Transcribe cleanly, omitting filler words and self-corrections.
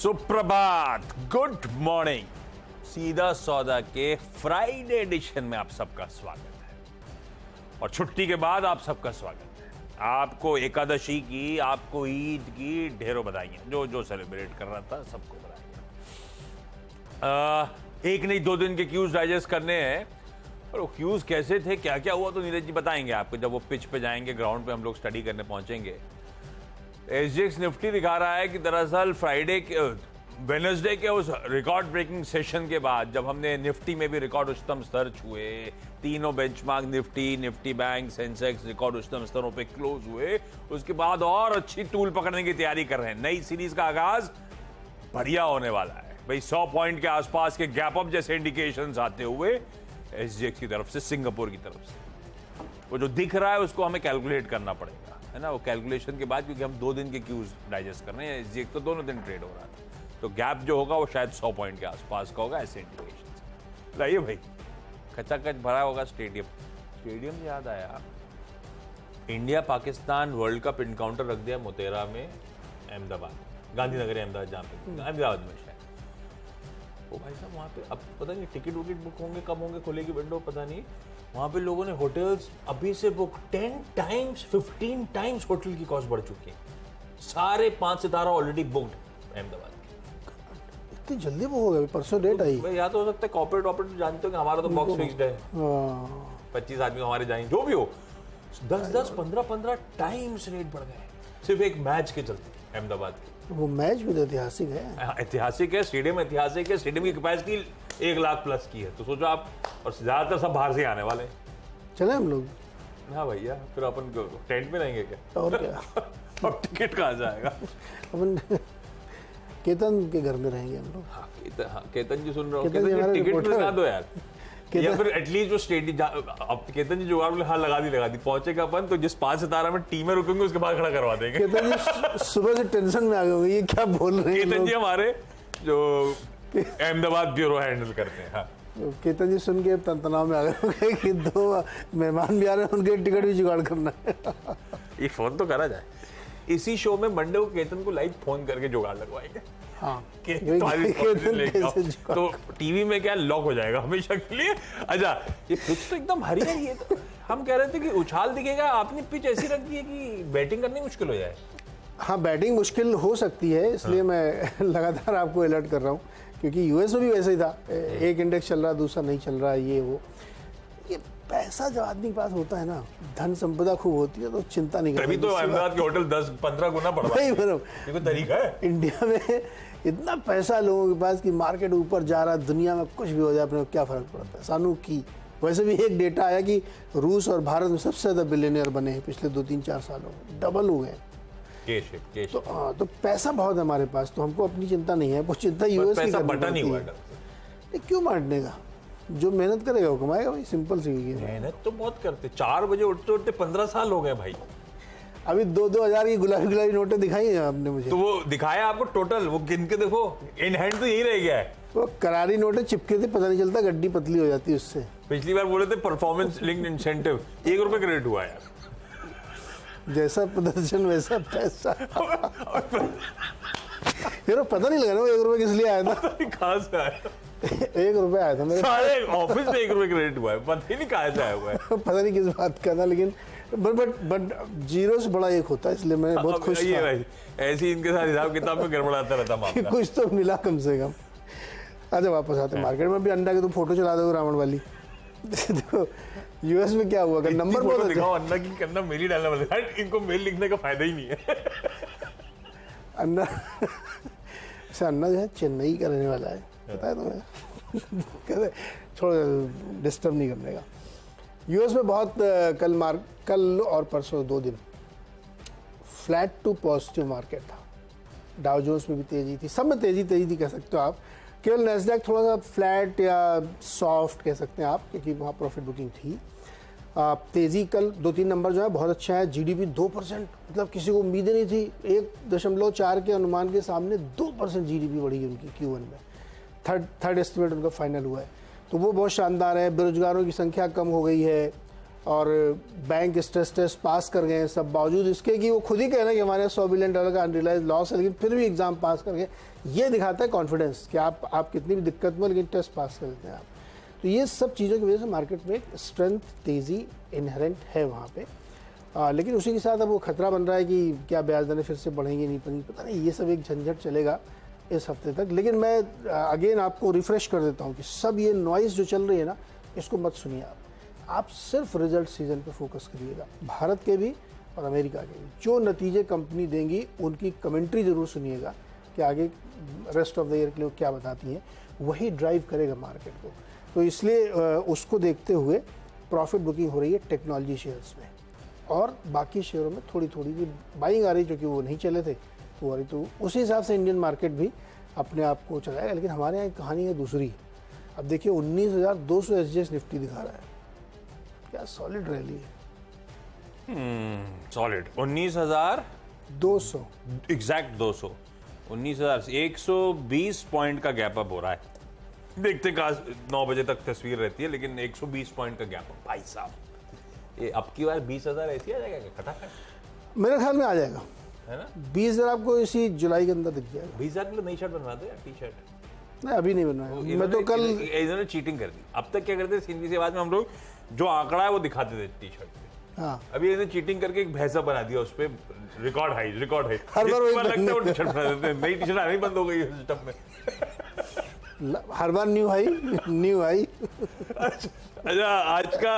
सुप्रभात, good morning. सीधा सौदा के फ्राइडे एडिशन में आप सबका स्वागत है और छुट्टी के बाद आप सबका स्वागत है। आपको एकादशी की, आपको ईद की ढेरों बधाइयां। जो जो सेलिब्रेट कर रहा था सबको बधाइयां। एक नहीं 2 दिन के क्यूज डाइजेस्ट करने हैं। और वो क्यूज कैसे थे, क्या क्या हुआ, तो नीरज जी बताएंगे आपको जब वो पिच पे जाएंगे, ग्राउंड पे हम लोग स्टडी करने पहुंचेंगे। एसजीएक्स निफ्टी दिखा रहा है कि दरअसल फ्राइडे के वेडनेसडे के उस रिकॉर्ड ब्रेकिंग सेशन के बाद जब हमने निफ्टी में भी रिकॉर्ड उच्चतम स्तर छुए, तीनों benchmark Nifty bank, Sensex record उच्चतम स्तरों पे क्लोज हुए, उसके बाद और अच्छी टूल पकड़ने की तैयारी कर रहे हैं। नई सीरीज का आगाज बढ़िया होने वाला है भाई। 100 पॉइंट के आसपास के गैप अप जैसे इंडिकेशंस आते हुए एसजीएक्स की तरफ से, सिंगापुर की तरफ से। वो जो दिख रहा है उसको हमें कैलकुलेट करना पड़ेगा, है ना। वो कैलकुलेशन के बाद, क्योंकि हम 2 दिन के क्यूज डाइजेस्ट कर रहे हैं, एसजीएक्स तो दोनों दिन ट्रेड हो रहा था, तो गैप जो होगा वो शायद 100 पॉइंट के आसपास का होगा, ऐसे इंडिकेशन। लाइए भाई, खचाखच भरा होगा स्टेडियम याद आया। India Pakistan world cup encounter रख दिया मोतेरा में, अहमदाबाद, गांधीनगर अहमदाबाद, जहाँ पे अहमदाबाद में शायद। ओ भाई साहब, वहाँ पे अब पता नहीं टिकट विकेट बुक होंगे, कब होंगे, खुलेगी विंडो पता नहीं। वहाँ पे लोगों ने होटल्स अभी से बुक 10 टाइम्स 15 टाइम्स होटल की कॉस्ट बढ़ चुकी है। सारे 5 सितारा ऑलरेडी बुक्ड अहमदाबाद। इतनी जल्दी वो हो गया? परसों डेट आई। या तो हो सकता है कॉर्पोरेट ऑपरेट जानते हो कि हमारा तो बॉक्स फिक्स्ड है, 25 आदमी हमारे जाएंगे, जो भी हो। 10 15 टाइम्स रेट बढ़ गए सिर्फ एक मैच के चलते अहमदाबाद के। वो मैच भी तो ऐतिहासिक है। ऐतिहासिक है, स्टेडियम ऐतिहासिक है। स्टेडियम की कैपेसिटी 1 लाख प्लस की है, तो सोचो आप। और ज्यादातर सब बाहर से आने वाले हैं। चले हम लोग? हाँ भैया, फिर अपन टेंट में रहेंगे क्या? और क्या? और टिकट कहाँ जाएगा? अपन केतन के घर में रहेंगे हम लोग। हाँ, केतन जी सुन रहे हो, टिकट मिला दो यार। या फिर एटलीस्ट जो स्टेडियम, अब केतन जी जुगाड़ में, हाँ लगा दी पहुंचेगा अपन, तो जिस 5 सितारा में टीम में रुकेंगे उसके बाद खड़ा करवा देंगे। केतन जी सुबह से टेंशन में आ गए, ये क्या बोल रहे हैं? केतन जी हमारे जो अहमदाबाद ब्यूरो हैंडल करते हैं। हाँ, केतन जी सुन के तनाव में आ गए कि 2 मेहमान भी आ रहे हैं, उनके टिकट भी जुगाड़ करना है। ये फोन तो करा जाए। इसी शो में मंडे को केतन को लाइव फोन करके जुगाड़ लगवाएंगे। हाँ, तो टीवी में क्या लॉक हो जाएगा हमेशा के लिए। अच्छा, ये पिच तो एकदम हरी है। ये तो हम कह रहे थे कि उछाल दिखेगा, आपने पिच ऐसी रख दी है कि बैटिंग करनी मुश्किल हो जाए। हाँ, बैटिंग मुश्किल हो सकती है, इसलिए मैं लगातार आपको अलर्ट कर रहा हूँ, क्योंकि यूएस में भी वैसे ही था। एक इंडेक्स चल रहा, दूसरा नहीं चल रहा, ये वो। ये पैसा जब आदमी के पास होता है ना, धन संपदा खूब होती है, तो चिंता नहीं करता। तभी तो अहमदाबाद के होटल 10-15 गुना बढ़ रहा है। ये कोई तरीका है? इंडिया में इतना पैसा लोगों के पास कि मार्केट ऊपर जा रहा है, दुनिया में कुछ भी हो जाए, अपने को क्या फर्क पड़ता है। सानू की वैसे भी एक डेटा आया कि रूस और भारत में सबसे ज्यादा बिलियनियर बने हैं पिछले 2-3-4 सालों में, डबल हो गए। तो हाँ, तो पैसा बहुत है हमारे पास, तो हमको अपनी चिंता नहीं है। वो चिंता यूएस की करनी है। क्यों बांटने का? जो मेहनत करेगा वो कमाएगा भाई, सिंपल सी है। मेहनत तो बहुत करते, 4 बजे उठते 15 साल हो गए भाई। अभी 2-2 हज़ार की गुलाबी नोटें दिखाई हैं आपने मुझे। तो वो दिखाया आपको टोटल, वो गिन के देखो, इन हैंड तो यही रह गया है। वो करारी नोटें चिपके थे, पता नहीं चलता, गड्डी पतली हो जाती है उससे। पिछली बार बोले थे परफॉर्मेंस लिंक्ड इंसेंटिव, 1 रुपए का रेट हुआ यार। जैसा प्रदर्शन वैसा पैसा। यार पता नहीं लगा ना वो 1 रुपए किस लिए आया था। कहाँ से आया? 1 रुपए आया था मेरे सारे ऑफिस में 1 रुपए का रेट हुआ है, पता ही नहीं कहाँ से आया हुआ है। पता नहीं किस बात का था, लेकिन बट जीरो से बड़ा 1 होता है, इसलिए मैं बहुत खुश था। ऐसे इनके साथ हिसाब किताब में गड़बड़ाता रहता मामला। कुछ तो मिला कम से कम। अच्छा, वापस आते मार्केट में। भी अंडा की तो फोटो चला दो रावण वाली। देखो यूएस में क्या हुआ, नंबर फोटो दिखाओ अन्ना की, करना मेरी डालना बता, इनको मेल लिखने का फायदा ही नहीं है। अन्ना अन्ना जो है चेन्नई का रहने वाला है, पता है तुम्हें? कहते छोड़ो, डिस्टर्ब नहीं करने का। यूएस में बहुत कल और परसों 2 दिन फ्लैट टू पॉजिटिव मार्केट था। डाउ जोन्स में भी तेजी थी, सब में तेजी थी कह सकते हो आप। केवल नैस्डैक थोड़ा सा फ्लैट या सॉफ्ट कह सकते हैं आप, क्योंकि वहाँ प्रॉफिट बुकिंग थी। तेजी कल 2-3 नंबर जो है बहुत अच्छा है। जीडीपी 2%, मतलब किसी को उम्मीद नहीं थी। 1.4 के अनुमान के सामने 2% जीडीपी बढ़ी उनकी Q1 में। थर्ड एस्टिमेट उनका फाइनल हुआ है, तो वो बहुत शानदार है। बेरोजगारों की संख्या कम हो गई है, और बैंक स्ट्रेस टेस्ट पास कर गए हैं, सब बावजूद इसके कि वो खुद ही कह रहे हैं कि हमारे यहाँ $100 बिलियन का अनरियलाइज लॉस है, लेकिन फिर भी एग्जाम पास कर गए। ये दिखाता है कॉन्फिडेंस कि आप कितनी भी दिक्कत में, लेकिन टेस्ट पास कर लेते हैं आप। तो ये सब चीज़ों की वजह से मार्केट में एक स्ट्रेंथ, तेज़ी इनहेरेंट है वहाँ पे। लेकिन उसी के साथ अब वो खतरा बन रहा है कि क्या ब्याज दरें फिर से बढ़ेंगी नहीं बढ़ेंगी, पता नहीं, ये सब एक झंझट चलेगा इस हफ्ते तक। लेकिन मैं अगेन आपको रिफ्रेश कर देता हूँ कि सब ये नॉइज़ जो चल रही है ना, इसको मत सुनिए आप सिर्फ रिजल्ट सीजन पे फोकस करिएगा, भारत के भी और अमेरिका के भी। जो नतीजे कंपनी देंगी उनकी कमेंट्री ज़रूर सुनिएगा कि आगे रेस्ट ऑफ द ईयर के लिए क्या बताती हैं, वही ड्राइव करेगा मार्केट को। तो इसलिए उसको देखते हुए प्रॉफिट बुकिंग हो रही है टेक्नोलॉजी शेयर्स में, और बाकी शेयरों में थोड़ी थोड़ी की बाइंग आ रही, क्योंकि वो नहीं चले थे तो आ रही। तो उसी हिसाब से इंडियन मार्केट भी अपने आप को चलाएगा। लेकिन हमारे यहाँ एक कहानी है दूसरी। अब देखिए 19,200 एसजीएक्स निफ्टी दिखा रहा है, क्या सॉलिड रैली है। सॉलिड 19,200 एग्जैक्ट 200 19,000 120 पॉइंट का गैप अप हो रहा है। देखते कहा 9 बजे तक तस्वीर रहती है, लेकिन 120 पॉइंट का गैप अप। भाई साहब, ये अब की बार 20,000 ऐसी आ जाएगा क्या खटाखट? मेरे ख्याल में आ जाएगा, है ना? 20,000 आपको इसी जुलाई के अंदर दिख जाएगा। 20,000 के लिए नई शर्ट बनवा दो यार, टी शर्ट। नहीं अभी नहीं बनवाया, मैं तो कल इन्होंने चीटिंग कर दी। अब तक क्या करते थे, हिंदी से बाद में हम लोग जो आंकड़ा है वो दिखाते थे टी शर्ट पे। हाँ, अभी इन्होंने चीटिंग करके एक भैंसा बना दिया, उस पे रिकॉर्ड हाई हर बार वही लगता है वो टी शर्ट बना देते हैं। नई टी शर्ट आनी बंद हो गई है सिस्टम में। हर बार न्यू हाई न्यू हाई। अच्छा, आज का